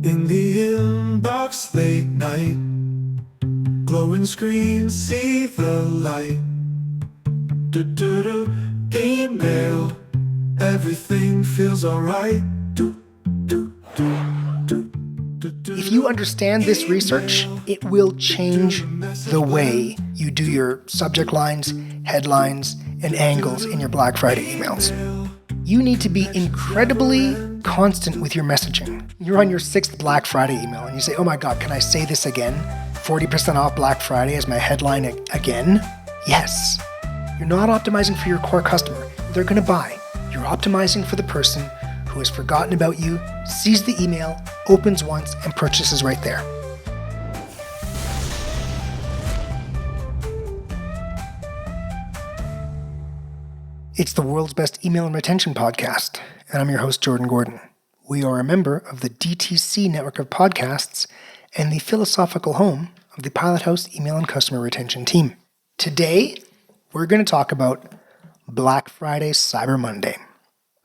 In the inbox late night, glowing screens see the light. Email, everything feels alright. If you understand this research, it will change the way you do your subject lines, headlines, and angles in your Black Friday emails. You need to be incredibly constant with your messaging. You're on your 6th Black Friday email and you say, oh my God, can I say this again? 40% off Black Friday as my headline again? Yes. You're not optimizing for your core customer. They're going to buy. You're optimizing for the person who has forgotten about you, sees the email, opens once, and purchases right there. It's the world's best email and retention podcast, and I'm your host, Jordan Gordon. We are a member of the DTC network of podcasts and the philosophical home of the Pilot House email and customer retention team. Today, we're going to talk about Black Friday, Cyber Monday.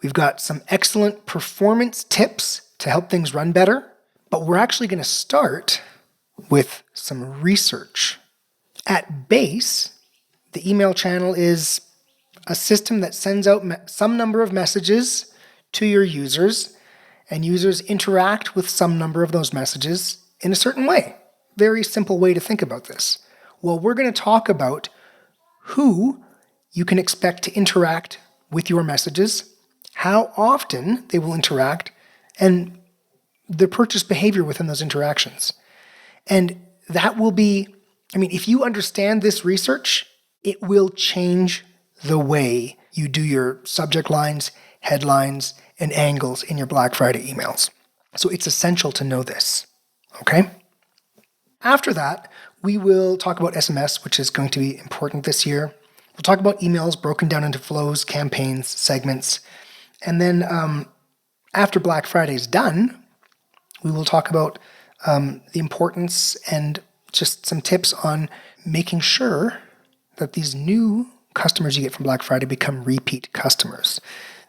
We've got some excellent performance tips to help things run better, but we're actually going to start with some research. At base, the email channel is a system that sends out some number of messages to your users, and users interact with some number of those messages in a certain way. Very simple way to think about this. Well, we're going to talk about who you can expect to interact with your messages, how often they will interact, and the purchase behavior within those interactions. And that will be, if you understand this research, it will change the way you do your subject lines, headlines, and angles in your Black Friday emails. So it's essential to know this, okay? After that, we will talk about SMS, which is going to be important this year. We'll talk about emails broken down into flows, campaigns, segments. And then after Black Friday is done, we will talk about the importance and just some tips on making sure that these new customers you get from Black Friday become repeat customers.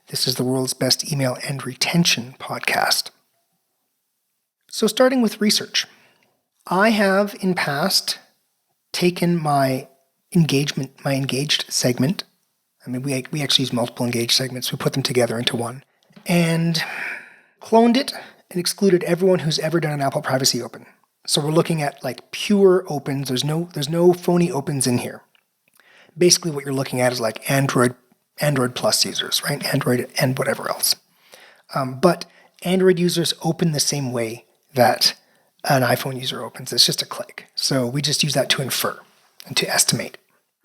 This is the world's best email and retention podcast. So starting with research, I have in past taken my engaged segment. We actually use multiple engaged segments. We put them together into one and cloned it and excluded everyone who's ever done an Apple Privacy Open. So we're looking at like pure opens. There's no phony opens in here. Basically what you're looking at is like Android Plus users, right? Android and whatever else. But Android users open the same way that an iPhone user opens. It's just a click. So we just use that to infer and to estimate.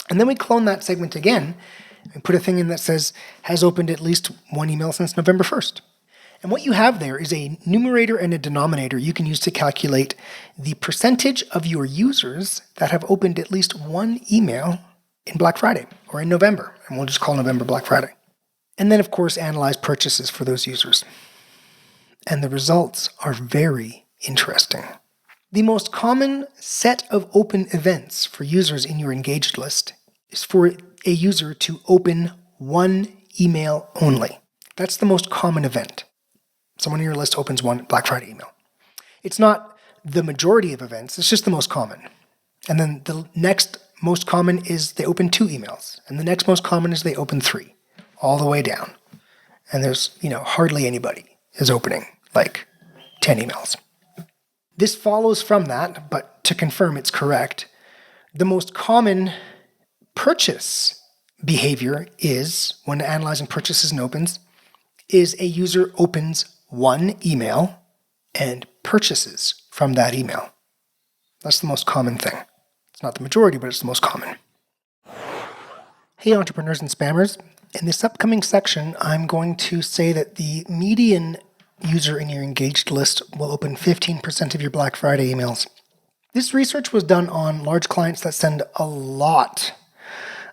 And then we clone that segment again and put a thing in that says, has opened at least one email since November 1st. And what you have there is a numerator and a denominator you can use to calculate the percentage of your users that have opened at least one email in Black Friday or in November, and we'll just call November Black Friday. And then, of course, analyze purchases for those users. And the results are very interesting. The most common set of open events for users in your engaged list is for a user to open one email only. That's the most common event. Someone in your list opens one Black Friday email. It's not the majority of events, it's just the most common. And then the next most common is they open 2 emails. And the next most common is they open 3, all the way down. And there's, hardly anybody is opening like 10 emails. This follows from that, but to confirm it's correct, the most common purchase behavior is, when analyzing purchases and opens, is a user opens one email and purchases from that email. That's the most common thing. It's not the majority, but it's the most common. Hey, entrepreneurs and spammers. In this upcoming section, I'm going to say that the median user in your engaged list will open 15% of your Black Friday emails. This research was done on large clients that send a lot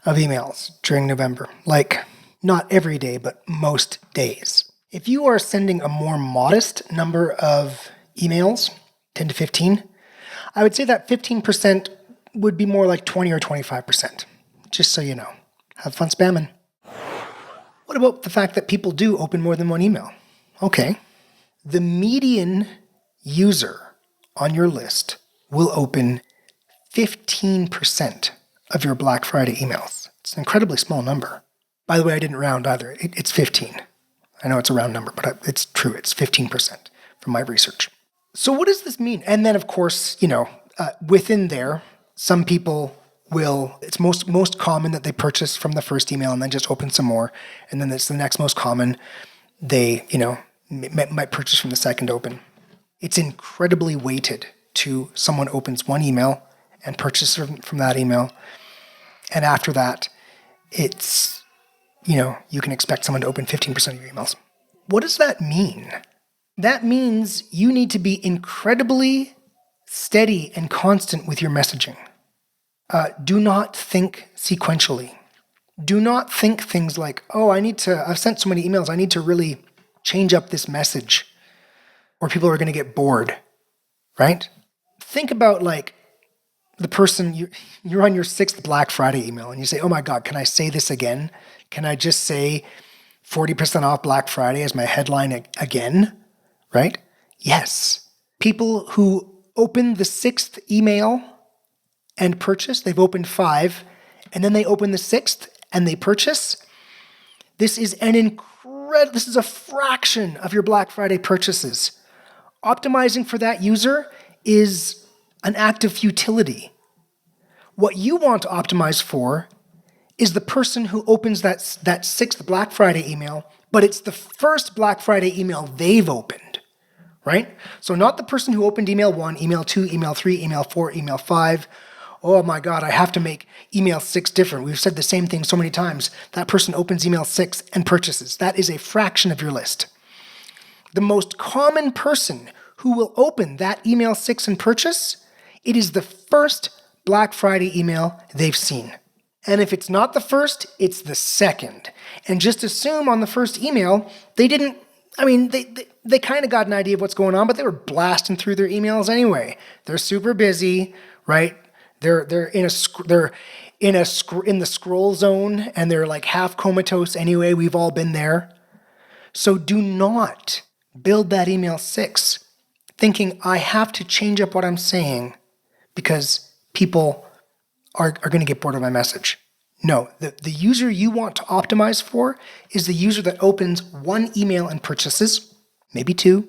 of emails during November. Like, not every day, but most days. If you are sending a more modest number of emails, 10 to 15, I would say that 15% would be more like 20 or 25%, just so you know. Have fun spamming. What about the fact that people do open more than one email? Okay. The median user on your list will open 15% of your Black Friday emails. It's an incredibly small number. By the way, I didn't round either. It's 15. I know it's a round number, but it's true. It's 15% from my research. So what does this mean? And then, of course, within there, some people will, it's most common that they purchase from the first email and then just open some more. And then it's the next most common, they, might purchase from the second open. It's incredibly weighted to someone opens one email and purchases from that email. And after that, it's, you can expect someone to open 15% of your emails. What does that mean? That means you need to be incredibly steady and constant with your messaging. Do not think sequentially. Do not think things like, I've sent so many emails, I need to really change up this message, or people are going to get bored, right? Think about like the person, you're on your 6th Black Friday email and you say, oh my God, can I say this again? Can I just say 40% off Black Friday as my headline again, right? Yes. People who open the 6th email and purchase, they've opened 5, and then they open the 6th and they purchase. This is this is a fraction of your Black Friday purchases. Optimizing for that user is an act of futility. What you want to optimize for is the person who opens that 6th Black Friday email, but it's the first Black Friday email they've opened, right? So not the person who opened email 1, email 2, email 3, email 4, email 5. Oh my God, I have to make email 6 different. We've said the same thing so many times. That person opens email 6 and purchases. That is a fraction of your list. The most common person who will open that email 6 and purchase, it is the first Black Friday email they've seen. And if it's not the first, it's the second. And just assume on the first email, they kind of got an idea of what's going on, but they were blasting through their emails anyway. They're super busy, right? They're in the scroll zone, and they're like half comatose anyway. We've all been there. So do not build that email 6 thinking I have to change up what I'm saying because people are going to get bored of my message. No, the user you want to optimize for is the user that opens 1 email and purchases, maybe 2,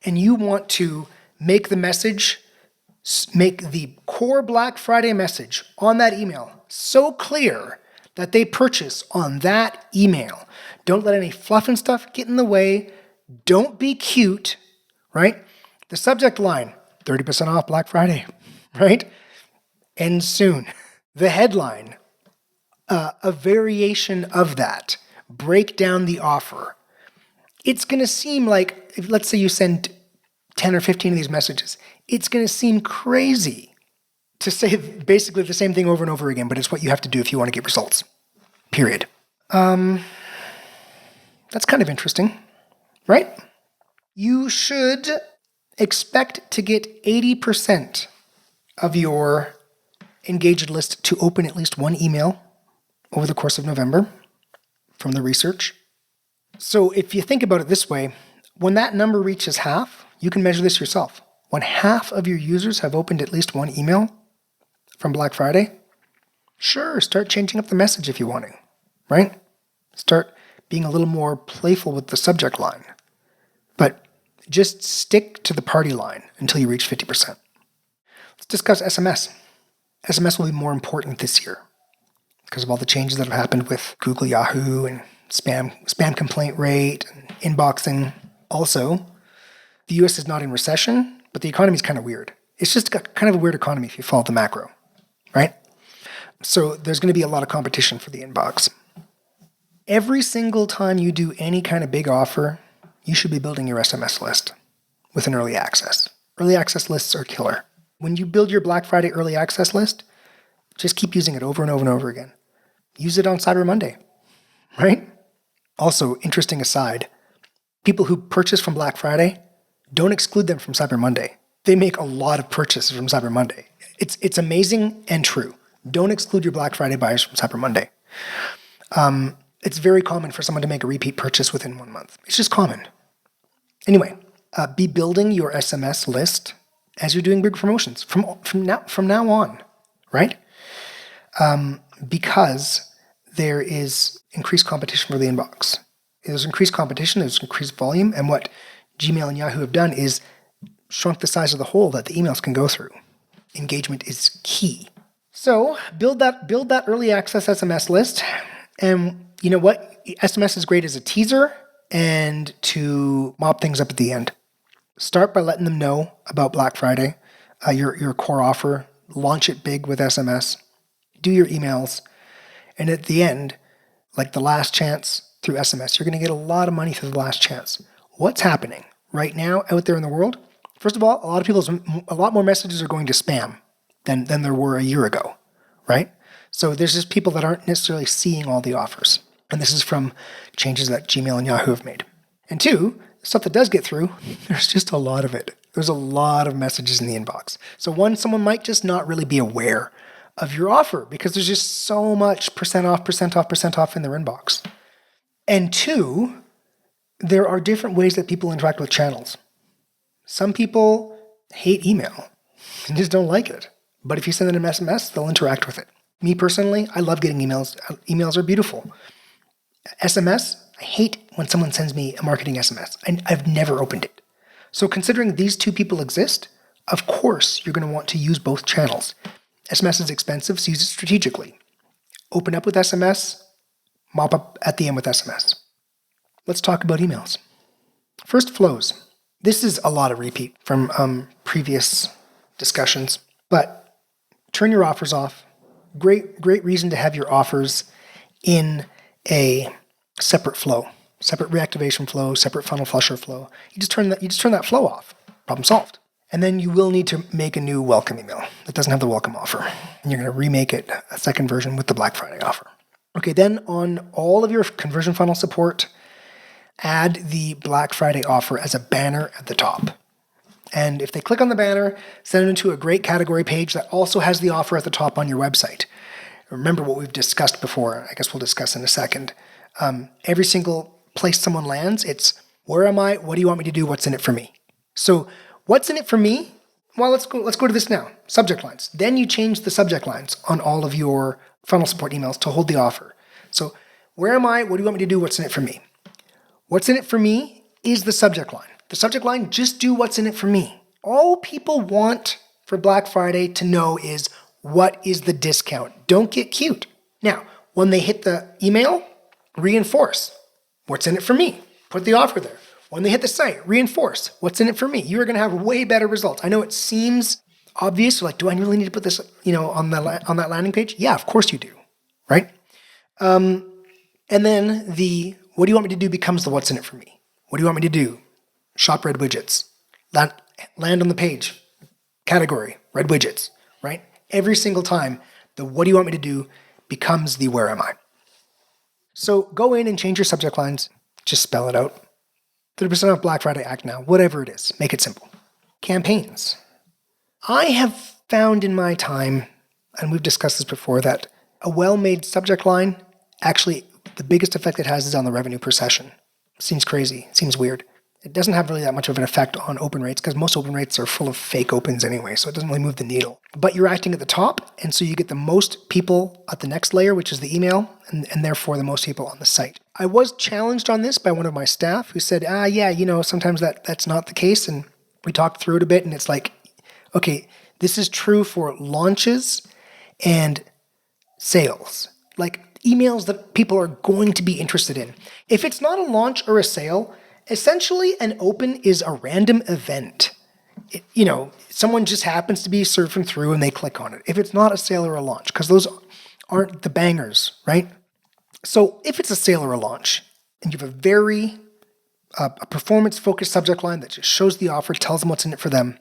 and you want to make the core Black Friday message on that email so clear that they purchase on that email. Don't let any fluff and stuff get in the way. Don't be cute, right? The subject line, 30% off Black Friday, right? End soon. The headline, a variation of that. Break down the offer. It's going to seem like, let's say you send 10 or 15 of these messages, it's going to seem crazy to say basically the same thing over and over again, but it's what you have to do if you want to get results. Period. That's kind of interesting, right? You should expect to get 80% of your engaged list to open at least 1 email over the course of November from the research. So if you think about it this way, when that number reaches half, you can measure this yourself. When half of your users have opened at least 1 email from Black Friday, sure, start changing up the message if you want to, right? Start being a little more playful with the subject line. But just stick to the party line until you reach 50%. Let's discuss SMS. SMS will be more important this year because of all the changes that have happened with Google, Yahoo, and spam complaint rate, and inboxing. Also, the US is not in recession, but the economy is kind of weird. It's just kind of a weird economy if you follow the macro, right? So there's going to be a lot of competition for the inbox. Every single time you do any kind of big offer, you should be building your SMS list with an early access. Early access lists are killer. When you build your Black Friday early access list, just keep using it over and over and over again. Use it on Cyber Monday, right? Also, interesting aside, people who purchase from Black Friday, don't exclude them from Cyber Monday. They make a lot of purchases from Cyber Monday. It's amazing and true. Don't exclude your Black Friday buyers from Cyber Monday. It's very common for someone to make a repeat purchase within 1 month. It's just common. Anyway, Be building your SMS list as you're doing big promotions from now on, right? Because there is increased competition for the inbox. There's increased competition, there's increased volume, and what Gmail and Yahoo have done is shrunk the size of the hole that the emails can go through. Engagement is key. So build that early access SMS list, and you know what? SMS is great as a teaser and to mop things up at the end. Start by letting them know about Black Friday, your core offer. Launch it big with SMS. Do your emails. And at the end, like the last chance through SMS, you're going to get a lot of money through the last chance. What's happening right now out there in the world? First of all, a lot more messages are going to spam than there were a year ago, right? So there's just people that aren't necessarily seeing all the offers. And this is from changes that Gmail and Yahoo have made. And two, stuff that does get through, there's just a lot of it. There's a lot of messages in the inbox. So one, someone might just not really be aware of your offer because there's just so much percent off in their inbox. And two, there are different ways that people interact with channels. Some people hate email and just don't like it. But if you send them an SMS, they'll interact with it. Me personally, I love getting emails. Emails are beautiful. SMS, I hate when someone sends me a marketing SMS. I've never opened it. So considering these two people exist, of course you're going to want to use both channels. SMS is expensive, so use it strategically. Open up with SMS, mop up at the end with SMS. Let's talk about emails. First, flows. This is a lot of repeat from previous discussions, but turn your offers off. Great reason to have your offers in a separate flow, separate reactivation flow, separate funnel flusher flow. You just turn that flow off. Problem solved. And then you will need to make a new welcome email that doesn't have the welcome offer. And you're going to remake it a second version with the Black Friday offer. Okay, then on all of your conversion funnel support, add the Black Friday offer as a banner at the top. And if they click on the banner, send them to a great category page that also has the offer at the top on your website. Remember what we've discussed before. I guess we'll discuss in a second. Every single place someone lands, it's where am I? What do you want me to do? What's in it for me? So what's in it for me? Well, let's go to this now. Subject lines. Then you change the subject lines on all of your funnel support emails to hold the offer. So where am I? What do you want me to do? What's in it for me? What's in it for me is the subject line. The subject line, just do what's in it for me. All people want for Black Friday to know is what is the discount. Don't get cute. Now, when they hit the email, reinforce what's in it for me. Put the offer there. When they hit the site, reinforce what's in it for me. You are going to have way better results. I know it seems obvious. Like, do I really need to put this, on that landing page? Yeah, of course you do, right? And then the what do you want me to do becomes the what's in it for me. What do you want me to do? Shop red widgets. Land on the page. Category, red widgets, right? Every single time, the what do you want me to do becomes the where am I. So go in and change your subject lines. Just spell it out. 30% off Black Friday, act now. Whatever it is, make it simple. Campaigns. I have found in my time, and we've discussed this before, that a well-made subject line, actually the biggest effect it has is on the revenue per session. Seems crazy, seems weird. It doesn't have really that much of an effect on open rates because most open rates are full of fake opens anyway, so it doesn't really move the needle. But you're acting at the top, and so you get the most people at the next layer, which is the email, and therefore the most people on the site. I was challenged on this by one of my staff who said, sometimes that's not the case, and we talked through it a bit, and it's like, okay, this is true for launches and sales. Like emails that people are going to be interested in. If it's not a launch or a sale, essentially an open is a random event. Someone just happens to be surfing through and they click on it. If it's not a sale or a launch, because those aren't the bangers, right? So if it's a sale or a launch, and you have a very performance-focused subject line that just shows the offer, tells them what's in it for them,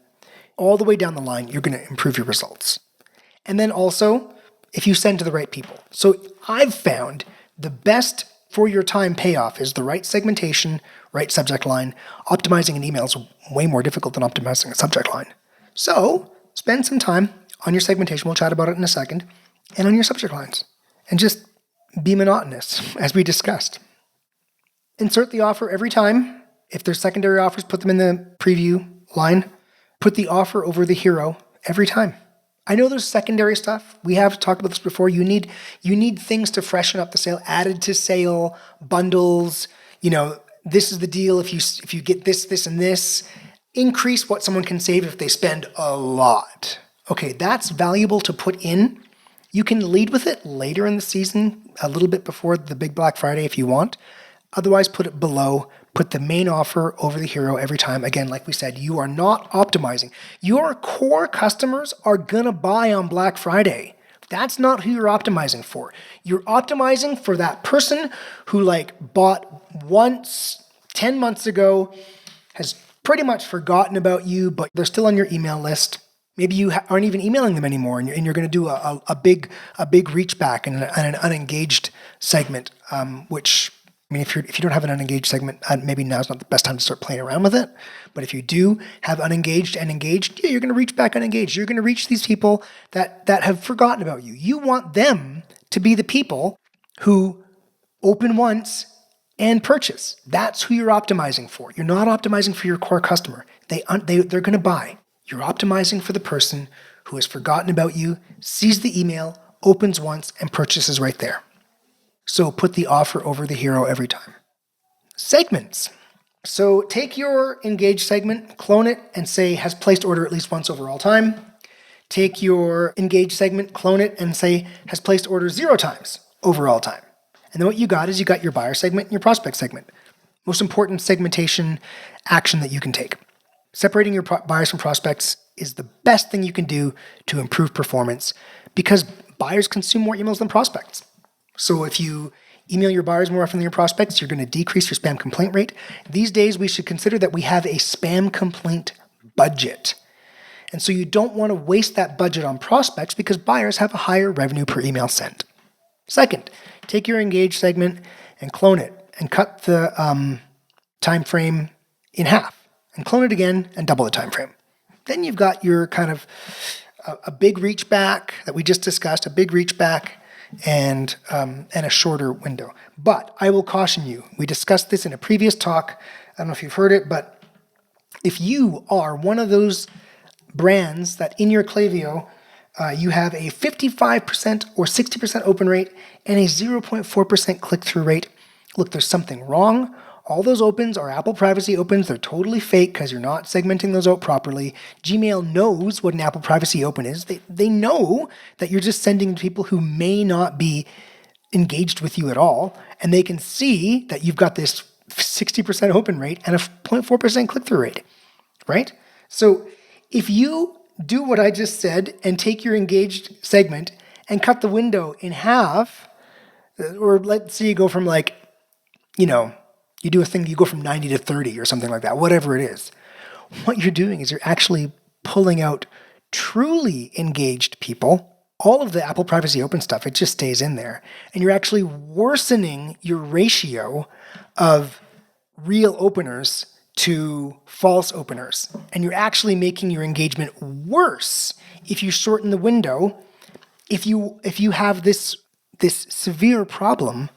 all the way down the line, you're going to improve your results. And then also, if you send to the right people. So I've found the best for your time payoff is the right segmentation, right subject line. Optimizing an email is way more difficult than optimizing a subject line. So spend some time on your segmentation. We'll chat about it in a second. And on your subject lines. And just be monotonous, as we discussed. Insert the offer every time If there's secondary offers, put them in the preview line. Put the offer over the hero every time. I know there's secondary stuff. We have talked about this before. You need things to freshen up the sale, added to sale, bundles. This is the deal if you get this, and this. Increase what someone can save if they spend a lot. Okay, that's valuable to put in. You can lead with it later in the season, a little bit before the big Black Friday if you want. Otherwise, put it below. Put the main offer over the hero every time. Again, like we said, you are not optimizing. Your core customers are gonna buy on Black Friday. That's not who you're optimizing for. You're optimizing for that person who bought once 10 months ago, has pretty much forgotten about you, but they're still on your email list. Maybe you aren't even emailing them anymore, and you're going to do a big reach back and an unengaged segment. Which, if you don't have an unengaged segment, maybe now's not the best time to start playing around with it. But if you do have unengaged and engaged, you're going to reach back unengaged. You're going to reach these people that have forgotten about you. You want them to be the people who open once and purchase. That's who you're optimizing for. You're not optimizing for your core customer. They're going to buy. You're optimizing for the person who has forgotten about you, sees the email, opens once, and purchases right there. So put the offer over the hero every time. Segments. So take your engaged segment, clone it, and say has placed order at least once over all time. Take your engaged segment, clone it, and say has placed order 0 times over all time. And then what you got is you got your buyer segment and your prospect segment. Most important segmentation action that you can take. Separating your buyers from prospects is the best thing you can do to improve performance because buyers consume more emails than prospects. So if you email your buyers more often than your prospects, you're going to decrease your spam complaint rate. These days, we should consider that we have a spam complaint budget. And so you don't want to waste that budget on prospects because buyers have a higher revenue per email sent. Second, take your engaged segment and clone it and cut the time frame in half and clone it again and double the time frame. Then you've got your kind of a big reach back that we just discussed, a big reach back and a shorter window. But I will caution you, we discussed this in a previous talk. I don't know if you've heard it, but if you are one of those brands that in your Klaviyo, you have a 55% or 60% open rate and a 0.4% click-through rate. Look, there's something wrong. All those opens are Apple privacy opens. They're totally fake because you're not segmenting those out properly. Gmail knows what an Apple privacy open is. They know that you're just sending to people who may not be engaged with you at all. And they can see that you've got this 60% open rate and a 0.4% click-through rate, right? So if you do what I just said and take your engaged segment and cut the window in half, or let's say you go from you do a thing, you go from 90 to 30 or something like that, whatever it is. What you're doing is you're actually pulling out truly engaged people. All of the Apple privacy open stuff, it just stays in there. And you're actually worsening your ratio of real openers to false openers. And you're actually making your engagement worse if you shorten the window, if you have this severe problem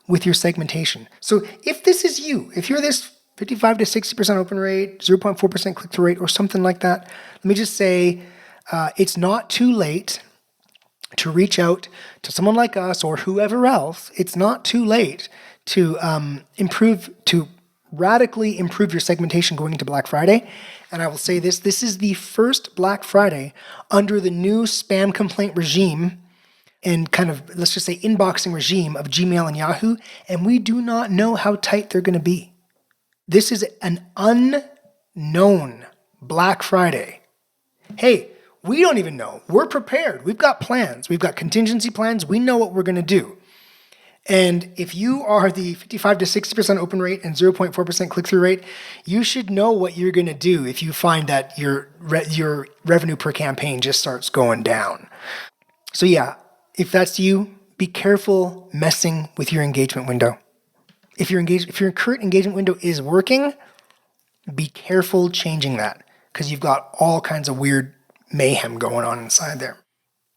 with your segmentation. So if this is you, if you're this 55 to 60% open rate, 0.4% click-through rate, or something like that, let me just say it's not too late to reach out to someone like us or whoever else. It's not too late to radically improve your segmentation going into Black Friday. And I will say this is the first Black Friday under the new spam complaint regime and kind of, let's just say, inboxing regime of Gmail and Yahoo, and we do not know how tight they're going to be. This is an unknown Black Friday. Hey, we don't even know. We're prepared. We've got plans. We've got contingency plans. We know what we're going to do. And if you are the 55 to 60% open rate and 0.4% click-through rate, you should know what you're going to do if you find that your revenue per campaign just starts going down. So yeah, if that's you, be careful messing with your engagement window. If your current engagement window is working, be careful changing that because you've got all kinds of weird mayhem going on inside there.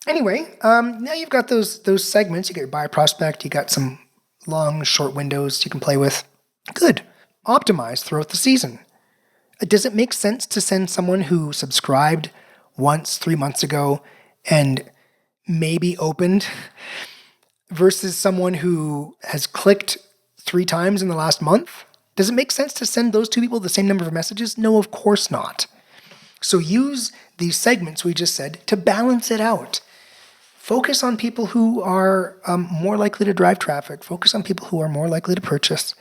Anyway, now you've got those segments. You got your buyer prospect. You got some long, short windows you can play with. Good. optimize throughout the season. Does it make sense to send someone who subscribed once 3 months ago and maybe opened versus someone who has clicked 3 times in the last month? Does it make sense to send those two people the same number of messages? No, of course not. So use these segments we just said to balance it out. Focus on people who are more likely to drive traffic. Focus on people who are more likely to purchase.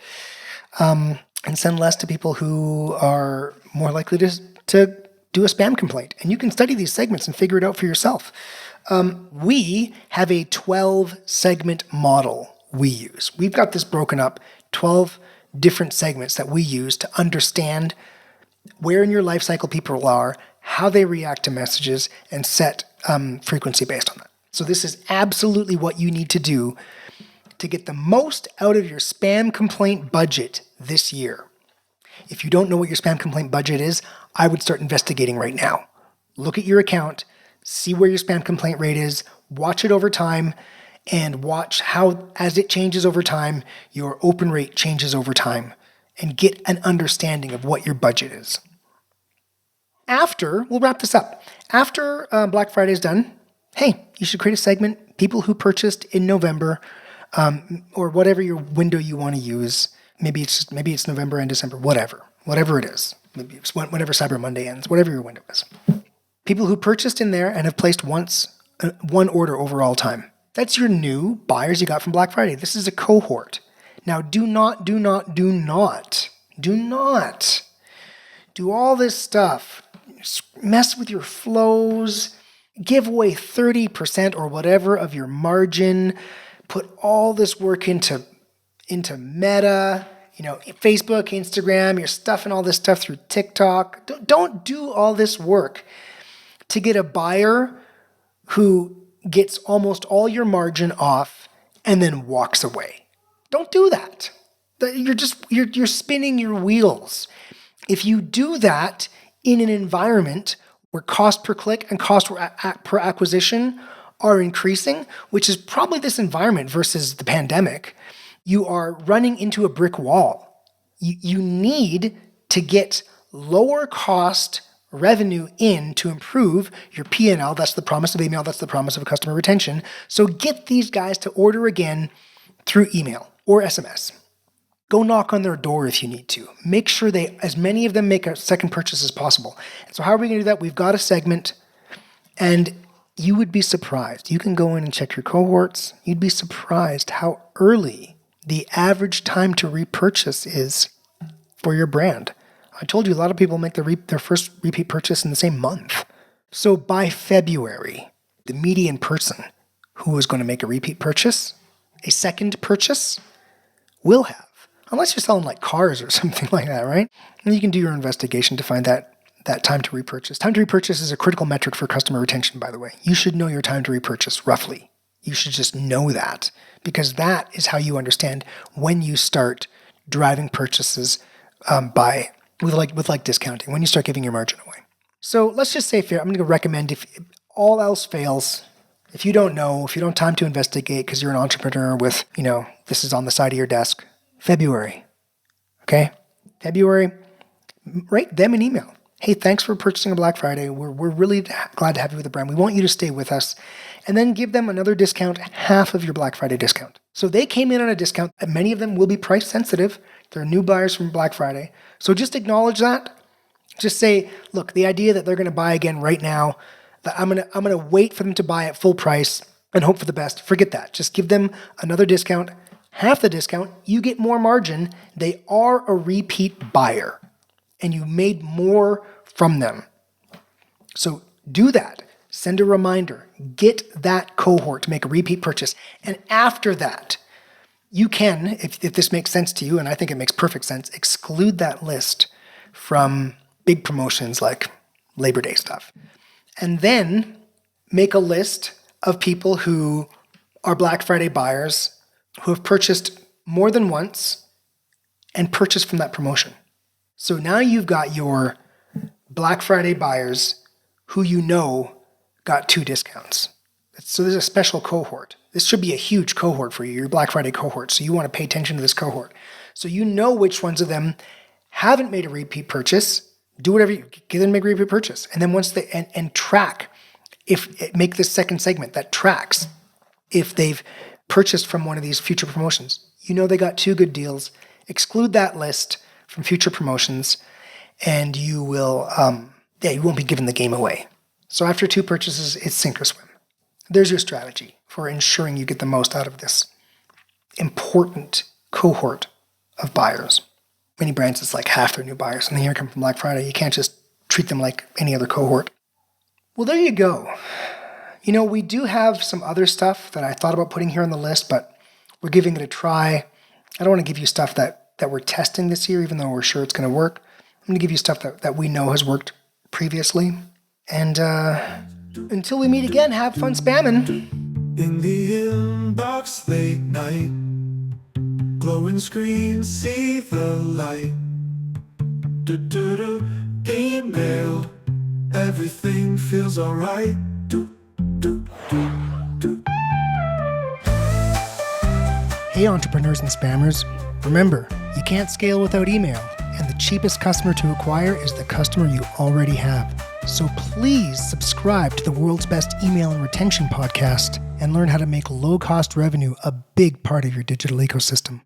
And send less to people who are more likely to do a spam complaint. And you can study these segments and figure it out for yourself. We have a 12 segment model we use. We've got this broken up, 12 different segments that we use to understand where in your life cycle people are, how they react to messages, and set frequency based on that. So this is absolutely what you need to do to get the most out of your spam complaint budget this year. If you don't know what your spam complaint budget is, I would start investigating right now. Look at your account, see where your spam complaint rate is, watch it over time, and watch how, as it changes over time, your open rate changes over time, and get an understanding of what your budget is. We'll wrap this up. After Black Friday is done, hey, you should create a segment, people who purchased in November, or whatever your window you want to use. Maybe it's November and December, whatever it is. Maybe it's whenever Cyber Monday ends, whatever your window is. People who purchased in there and have placed one order over all time. That's your new buyers you got from Black Friday. This is a cohort. Now, do not do all this stuff. Mess with your flows. Give away 30% or whatever of your margin. Put all this work into Meta, Facebook, Instagram. You're stuffing all this stuff through TikTok. Don't do all this work to get a buyer who gets almost all your margin off and then walks away. Don't do that. You're spinning your wheels. If you do that in an environment where cost per click and cost per acquisition are increasing, which is probably this environment versus the pandemic, you are running into a brick wall. You need to get lower cost revenue in to improve your P&L. That's the promise of email. That's the promise of customer retention. So get these guys to order again through email or SMS. Go knock on their door if you need to. Make sure as many of them make a second purchase as possible. And so how are we going to do that? We've got a segment, and you would be surprised. You can go in and check your cohorts. You'd be surprised how early the average time to repurchase is for your brand. I told you a lot of people make their first repeat purchase in the same month. So by February, the median person who is going to make a repeat purchase, a second purchase, will have. Unless you're selling like cars or something like that, right? And you can do your investigation to find that time to repurchase. Time to repurchase is a critical metric for customer retention, by the way. You should know your time to repurchase roughly. You should just know that, because that is how you understand when you start driving purchases with discounting, when you start giving your margin away. So let's just say, I'm going to recommend, if all else fails, if you don't have time to investigate because you're an entrepreneur with, this is on the side of your desk, February. Okay? February, write them an email. Hey, thanks for purchasing a Black Friday. We're really glad to have you with the brand. We want you to stay with us. And then give them another discount, half of your Black Friday discount. So they came in on a discount. And many of them will be price sensitive. They're new buyers from Black Friday. So just acknowledge that. Just say, look, the idea that they're going to buy again right now, that I'm going to wait for them to buy at full price and hope for the best. Forget that. Just give them another discount. Half the discount, you get more margin. They are a repeat buyer, and you made more from them. So do that. Send a reminder. Get that cohort to make a repeat purchase. And after that, you can, if this makes sense to you, and I think it makes perfect sense, exclude that list from big promotions like Labor Day stuff. And then make a list of people who are Black Friday buyers who have purchased more than once and purchased from that promotion. So now you've got your Black Friday buyers who got 2 discounts. So there's a special cohort. This should be a huge cohort for you, your Black Friday cohort. So you want to pay attention to this cohort. So you know which ones of them haven't made a repeat purchase, do whatever you get them to make a repeat purchase. And then once they, and track, make this second segment that tracks if they've purchased from one of these future promotions. You know they got 2 good deals. Exclude that list from future promotions, and you will, you won't be giving the game away. So after 2 purchases, it's sink or swim. There's your strategy for ensuring you get the most out of this important cohort of buyers. Many brands, it's like half their new buyers, and they here come from Black Friday. You can't just treat them like any other cohort. Well, there you go. You know, we do have some other stuff that I thought about putting here on the list, but we're giving it a try. I don't want to give you stuff that we're testing this year, even though we're sure it's going to work. I'm going to give you stuff that we know has worked previously. And until we meet again, have fun spamming. In the inbox late night, glowing screen, see the light. Email, everything feels alright. Hey entrepreneurs and spammers, remember, you can't scale without email, and the cheapest customer to acquire is the customer you already have. So please subscribe to the world's best email and retention podcast and learn how to make low-cost revenue a big part of your digital ecosystem.